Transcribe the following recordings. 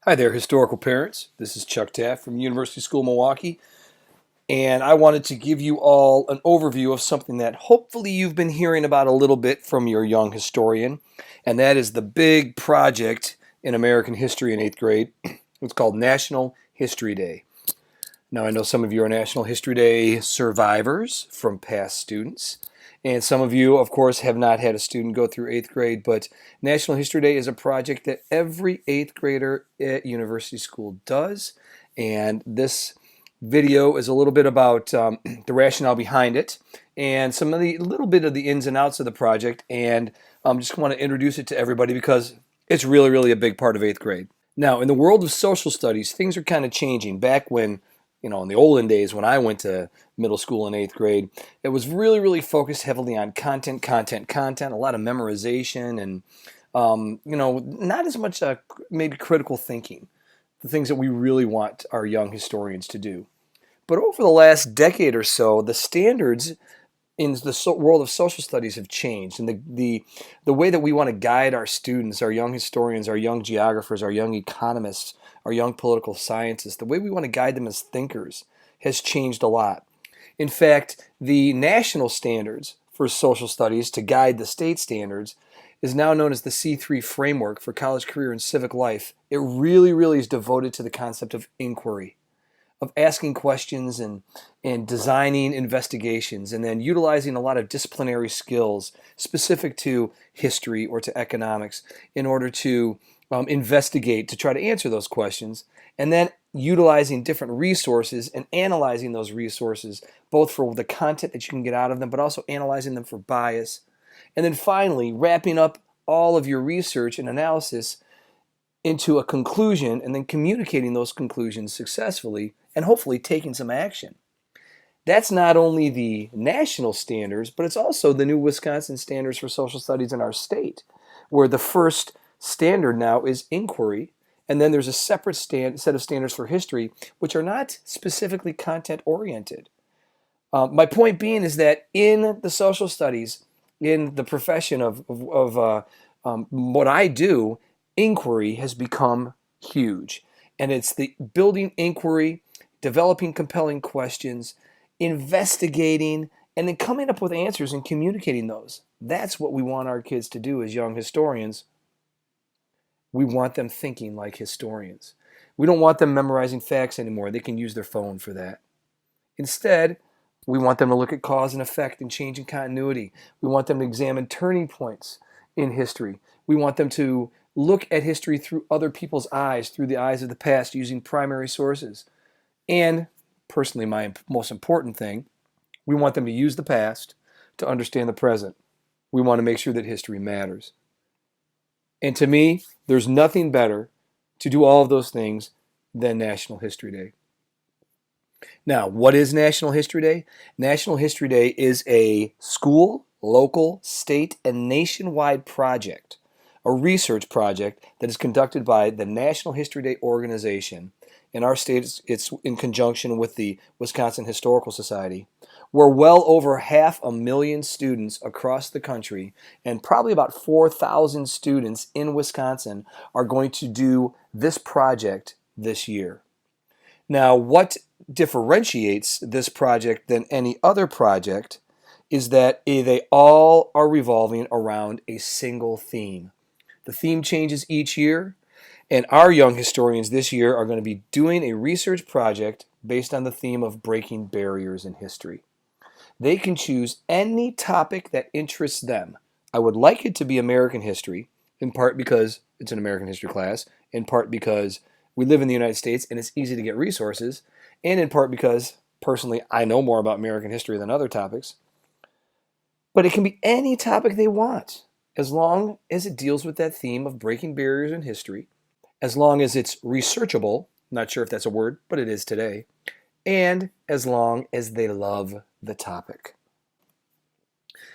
Hi there, historical parents. This is Chuck Taft from University School Milwaukee, and I wanted to give you all an overview of something that hopefully you've been hearing about a little bit from your young historian, and that is the big project in American history in 8th grade. It's called National History Day. Now, I know some of you are National History Day survivors from past students, and some of you, of course, have not had a student go through 8th grade, but National History Day is a project that every 8th grader at University School does, and this video is a little bit about the rationale behind it and some of the little bit of the ins and outs of the project, and just want to introduce it to everybody because it's really a big part of 8th grade. Now, in the world of social studies, things are kind of changing. Back when, in the olden days when I went to middle school in 8th grade, it was really focused heavily on content, a lot of memorization, and, not as much maybe critical thinking, the things that we really want our young historians to do. But over the last decade or so, the standards in the world of social studies have changed, and the way that we want to guide our students, our young historians, our young geographers, our young economists, our young political scientists, the way we want to guide them as thinkers has changed a lot. In fact, the national standards for social studies to guide the state standards is now known as the C3 framework for college, career, and civic life. It really is devoted to the concept of inquiry, of asking questions and designing investigations, and then utilizing a lot of disciplinary skills specific to history or to economics in order to investigate, to try to answer those questions, and then utilizing different resources and analyzing those resources, both for the content that you can get out of them, but also analyzing them for bias. And then finally, wrapping up all of your research and analysis into a conclusion and then communicating those conclusions successfully and hopefully taking some action. That's not only the national standards, but it's also the new Wisconsin standards for social studies in our state, where the first standard now is inquiry, and then there's a separate set of standards for history, which are not specifically content oriented. My point being is that in the social studies, in the profession of what I do, inquiry has become huge. And it's the building inquiry, developing compelling questions, investigating, and then coming up with answers and communicating those. That's what we want our kids to do as young historians. We want them thinking like historians. We don't want them memorizing facts anymore. They can use their phone for that. Instead, we want them to look at cause and effect and change in continuity. We want them to examine turning points in history. We want them to look at history through other people's eyes, through the eyes of the past, using primary sources. And personally, my most important thing, we want them to use the past to understand the present. We want to make sure that history matters. And to me, there's nothing better to do all of those things than National History Day. Now, what is National History Day? National History Day is a school, local, state, and nationwide project, a research project that is conducted by the National History Day organization. In our state, it's in conjunction with the Wisconsin Historical Society, where well over 500,000 students across the country, and probably about 4,000 students in Wisconsin, are going to do this project this year. Now, what differentiates this project than any other project is that they all are revolving around a single theme. The theme changes each year, and our young historians this year are going to be doing a research project based on the theme of breaking barriers in history. They can choose any topic that interests them. I would like it to be American history, in part because it's an American history class, in part because we live in the United States and it's easy to get resources, and in part because, personally, I know more about American history than other topics. But it can be any topic they want, as long as it deals with that theme of breaking barriers in history, as long as it's researchable, not sure if that's a word, but it is today, and as long as they love the topic.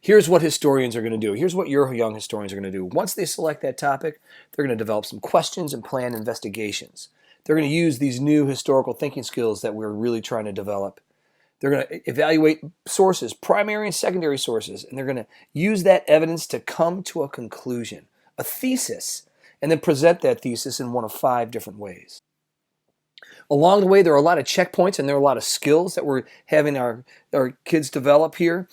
Here's what historians are going to do. Here's what your young historians are going to do. Once they select that topic, they're going to develop some questions and plan investigations. They're going to use these new historical thinking skills that we're really trying to develop. They're going to evaluate sources, primary and secondary sources, and they're going to use that evidence to come to a conclusion, a thesis. and then present that thesis in one of 5 different ways. Along the way, there are a lot of checkpoints and there are a lot of skills that we're having our kids develop here.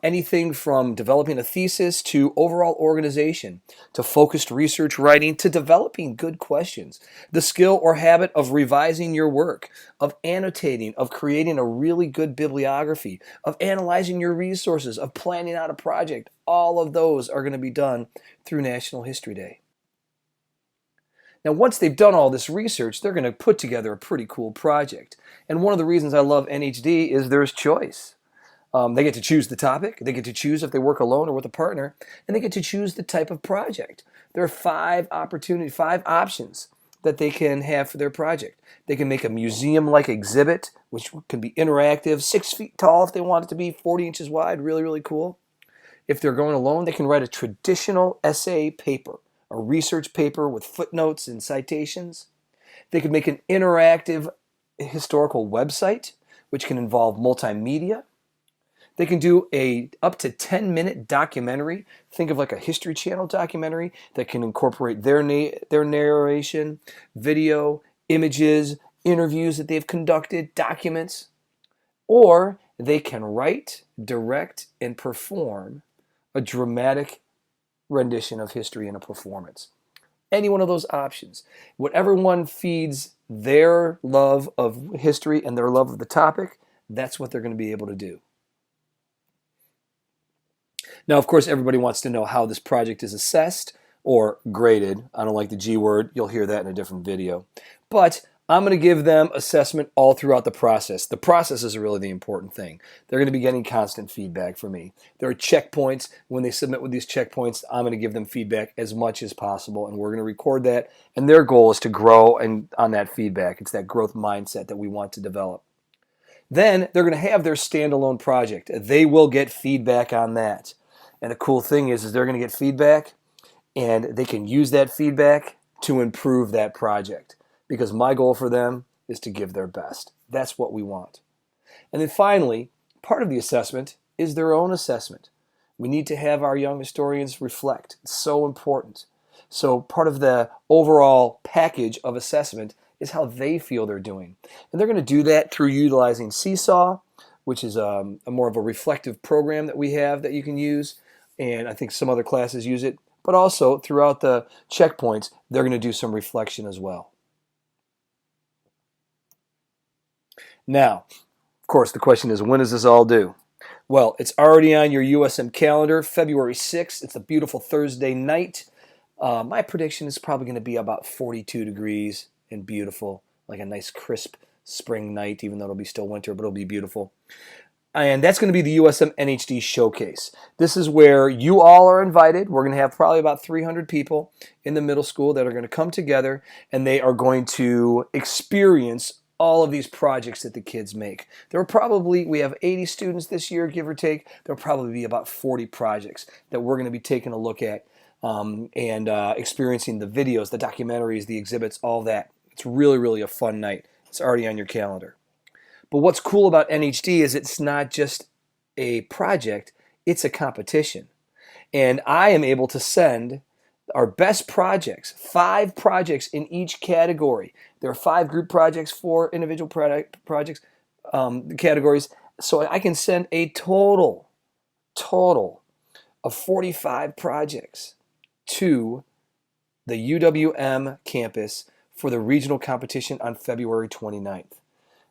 Anything from developing a thesis to overall organization, to focused research writing, to developing good questions. The skill or habit of revising your work, of annotating, of creating a really good bibliography, of analyzing your resources, of planning out a project. All of those are going to be done through National History Day. Now, once they've done all this research, they're going to put together a pretty cool project. And one of the reasons I love NHD is there's choice. They get to choose the topic, they get to choose if they work alone or with a partner, and they get to choose the type of project. There are 5 options that they can have for their project. They can make a museum-like exhibit, which can be interactive, 6 feet tall if they want it to be, 40 inches wide, really, really cool. If they're going alone, they can write a traditional essay paper, a research paper with footnotes and citations. They could make an interactive historical website, which can involve multimedia. They can do a up to 10-minute documentary. Think of like a History Channel documentary that can incorporate their narration, video, images, interviews that they've conducted, documents. Or they can write, direct, and perform a dramatic rendition of history in a performance. Any one of those options. Whatever one feeds their love of history and their love of the topic, that's what they're going to be able to do. Now, of course, everybody wants to know how this project is assessed or graded. I don't like the G word. You'll hear that in a different video. But I'm going to give them assessment all throughout the process. The process is really the important thing. They're going to be getting constant feedback from me. There are checkpoints. When they submit with these checkpoints, I'm going to give them feedback as much as possible, and we're going to record that. And their goal is to grow on that feedback. It's that growth mindset that we want to develop. Then they're going to have their standalone project. They will get feedback on that. And the cool thing is they're going to get feedback, and they can use that feedback to improve that project. Because my goal for them is to give their best. That's what we want. And then finally, part of the assessment is their own assessment. We need to have our young historians reflect. It's so important. So part of the overall package of assessment is how they feel they're doing. And they're going to do that through utilizing Seesaw, which is a more of a reflective program that we have that you can use. And I think some other classes use it. But also throughout the checkpoints, they're going to do some reflection as well. Now, of course, the question is, when does this all due? Well, it's already on your USM calendar, February 6th. It's a beautiful Thursday night. My prediction is probably going to be about 42 degrees and beautiful, like a nice crisp spring night, even though it'll be still winter, but it'll be beautiful. And that's going to be the USM NHD Showcase. This is where you all are invited. We're going to have probably about 300 people in the middle school that are going to come together, and they are going to experience all of these projects that the kids make. We have 80 students this year, give or take. There'll probably be about 40 projects that we're going to be taking a look at and experiencing the videos, the documentaries, the exhibits, all that. It's really, really a fun night. It's already on your calendar. But what's cool about NHD is it's not just a project, it's a competition. And I am able to send our best projects, 5 projects in each category. There are 5 group projects, 4 individual projects, categories. So I can send a total of 45 projects to the UWM campus for the regional competition on February 29th.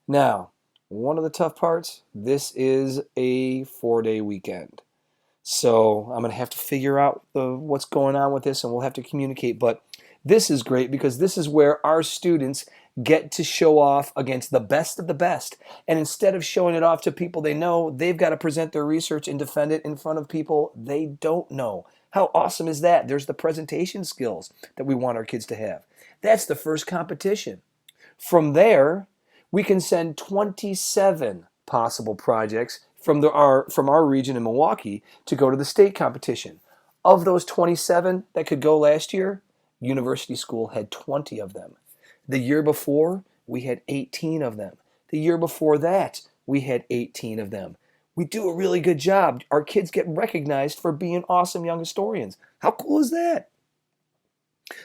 Now, one of the tough parts, this is a 4-day weekend. So I'm going to have to figure out what's going on with this, and we'll have to communicate. But this is great because this is where our students get to show off against the best of the best. And instead of showing it off to people they know, they've got to present their research and defend it in front of people they don't know. How awesome is that? There's the presentation skills that we want our kids to have. That's the first competition. From there, we can send 27 possible projects from our region in Milwaukee to go to the state competition. Of those 27 that could go last year, University School had 20 of them. The year before, we had 18 of them. The year before that, we had 18 of them. We do a really good job. Our kids get recognized for being awesome young historians. How cool is that?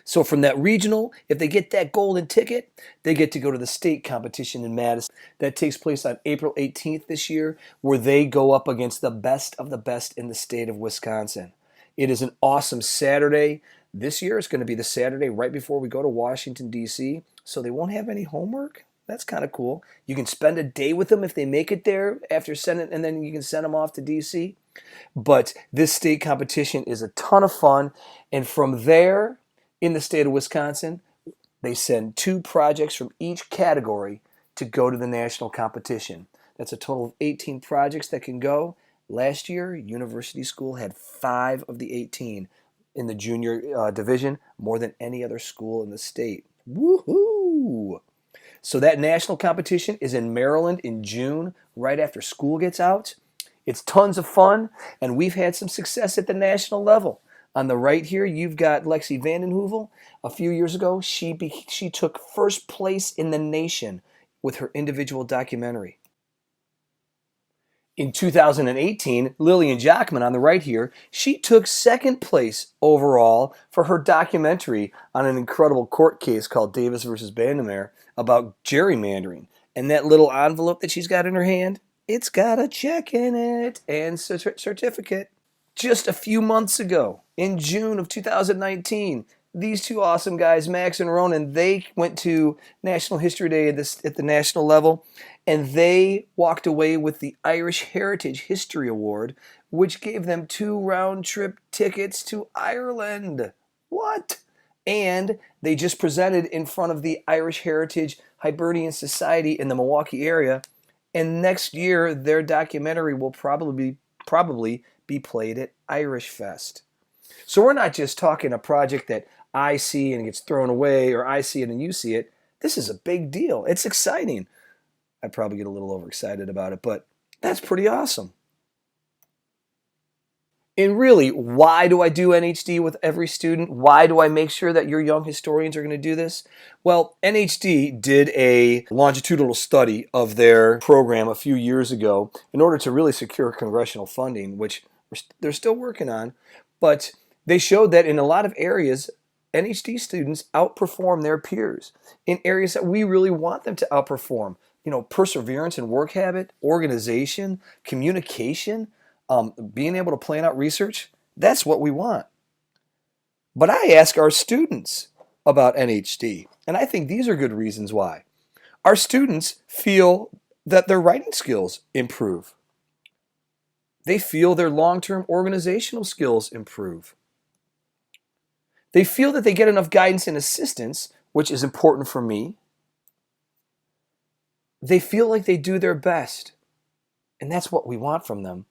So from that regional, if they get that golden ticket, they get to go to the state competition in Madison. That takes place on April 18th this year, where they go up against the best of the best in the state of Wisconsin. It is an awesome Saturday. This year it's going to be the Saturday right before we go to Washington, D.C., so they won't have any homework. That's kind of cool. You can spend a day with them if they make it there after sending, and then you can send them off to D.C. But this state competition is a ton of fun. And from there, in the state of Wisconsin, they send 2 projects from each category to go to the national competition. That's a total of 18 projects that can go. Last year, University School had 5 of the 18 in the junior division, more than any other school in the state. Woohoo! So that national competition is in Maryland in June, right after school gets out. It's tons of fun, and we've had some success at the national level. On the right here, you've got Lexi Vandenhoevel. A few years ago, she took first place in the nation with her individual documentary. In 2018, Lillian Jackman, on the right here, she took second place overall for her documentary on an incredible court case called Davis versus Bandemere about gerrymandering. And that little envelope that she's got in her hand, it's got a check in it and certificate. Just a few months ago, in June of 2019, these 2 awesome guys, Max and Ronan, they went to National History Day at the national level, and they walked away with the Irish Heritage History Award, which gave them 2 round-trip tickets to Ireland. What? And they just presented in front of the Irish Heritage Hibernian Society in the Milwaukee area, and next year their documentary will probably be played at Irish Fest. So we're not just talking a project that I see and gets thrown away, or I see it and you see it. This is a big deal. It's exciting. I probably get a little overexcited about it, but that's pretty awesome. And really, why do I do NHD with every student? Why do I make sure that your young historians are going to do this? Well, NHD did a longitudinal study of their program a few years ago in order to really secure congressional funding, which they're still working on. But they showed that in a lot of areas, NHD students outperform their peers in areas that we really want them to outperform. You know, perseverance and work habit, organization, communication, being able to plan out research. That's what we want. But I ask our students about NHD, and I think these are good reasons why. Our students feel that their writing skills improve. They feel their long-term organizational skills improve. They feel that they get enough guidance and assistance, which is important for me. They feel like they do their best, and that's what we want from them.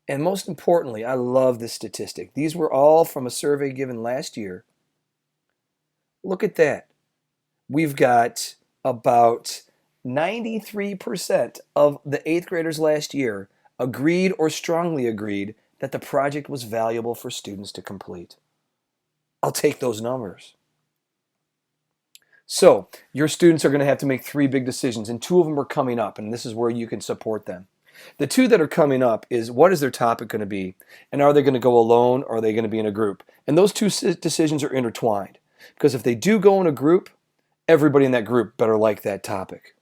And most importantly, I love this statistic. These were all from a survey given last year. Look at that. We've got about 93% of the 8th graders last year agreed or strongly agreed that the project was valuable for students to complete. I'll take those numbers. So your students are going to have to make 3 big decisions, and 2 of them are coming up, and this is where you can support them. The 2 that are coming up is, what is their topic going to be, and are they going to go alone, or are they going to be in a group? And those 2 decisions are intertwined, because if they do go in a group, everybody in that group better like that topic.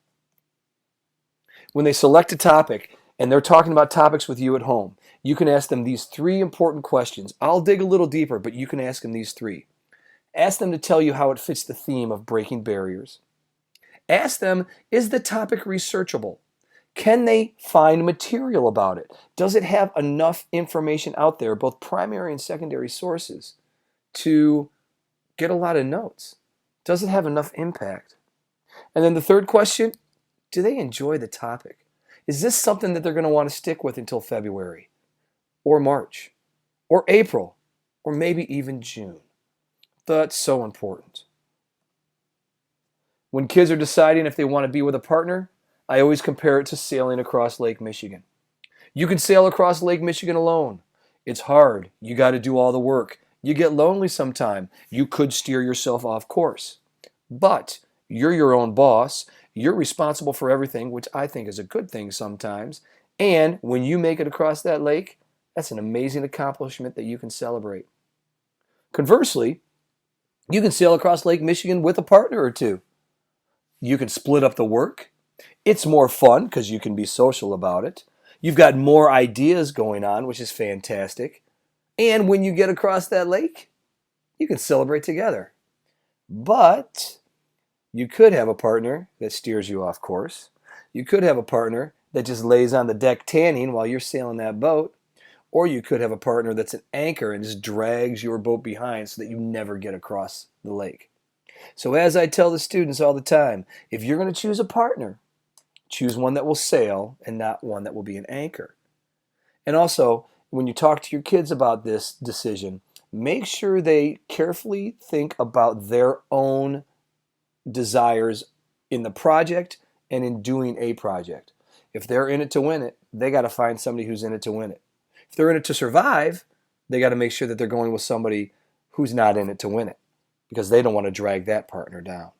When they select a topic and they're talking about topics with you at home, you can ask them these 3 important questions. I'll dig a little deeper, but you can ask them these 3. Ask them to tell you how it fits the theme of breaking barriers. Ask them, is the topic researchable? Can they find material about it? Does it have enough information out there, both primary and secondary sources, to get a lot of notes? Does it have enough impact? And then the 3rd question, do they enjoy the topic? Is this something that they're going to want to stick with until February, or March, or April, or maybe even June? That's so important. When kids are deciding if they want to be with a partner, I always compare it to sailing across Lake Michigan. You can sail across Lake Michigan alone. It's hard. You got to do all the work. You get lonely sometime. You could steer yourself off course. But you're your own boss. You're responsible for everything, which I think is a good thing sometimes. And when you make it across that lake, that's an amazing accomplishment that you can celebrate. Conversely, You can sail across Lake Michigan with a partner or two. You can split up the work. It's more fun because you can be social about it. You've got more ideas going on, which is fantastic. And when you get across that lake, you can celebrate together. But you could have a partner that steers you off course. You could have a partner that just lays on the deck tanning while you're sailing that boat. Or you could have a partner that's an anchor and just drags your boat behind so that you never get across the lake. So as I tell the students all the time, if you're going to choose a partner, choose one that will sail and not one that will be an anchor. And also, when you talk to your kids about this decision, make sure they carefully think about their own desires in the project and in doing a project. If they're in it to win it, they got to find somebody who's in it to win it. If they're in it to survive, they got to make sure that they're going with somebody who's not in it to win it, because they don't want to drag that partner down.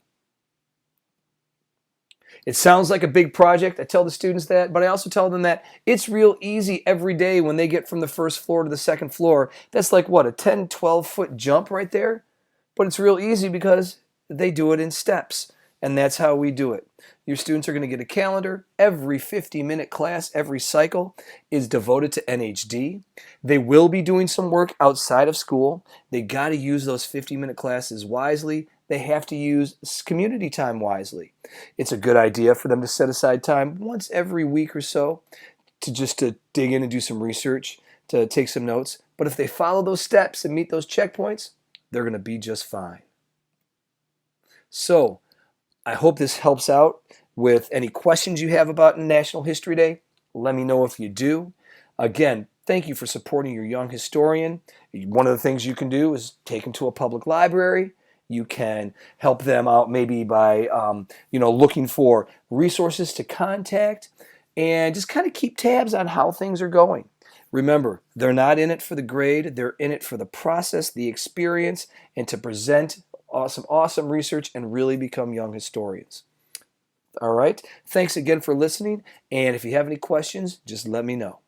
It sounds like a big project. I tell the students that, but I also tell them that it's real easy every day when they get from the first floor to the second floor. That's like what, a 10, 12-foot jump right there? But it's real easy because they do it in steps, and that's how we do it. Your students are going to get a calendar. Every 50-minute class, every cycle is devoted to NHD. They will be doing some work outside of school. They got to use those 50-minute classes wisely. They have to use community time wisely. It's a good idea for them to set aside time once every week or so to dig in and do some research, to take some notes. But if they follow those steps and meet those checkpoints, they're going to be just fine. So, I hope this helps out with any questions you have about National History Day. Let me know if you do. Again, thank you for supporting your young historian. One of the things you can do is take them to a public library. You can help them out maybe by looking for resources to contact, and just kind of keep tabs on how things are going. Remember, they're not in it for the grade. They're in it for the process, the experience, and to present awesome research and really become young historians. All right. Thanks again for listening. And if you have any questions, just let me know.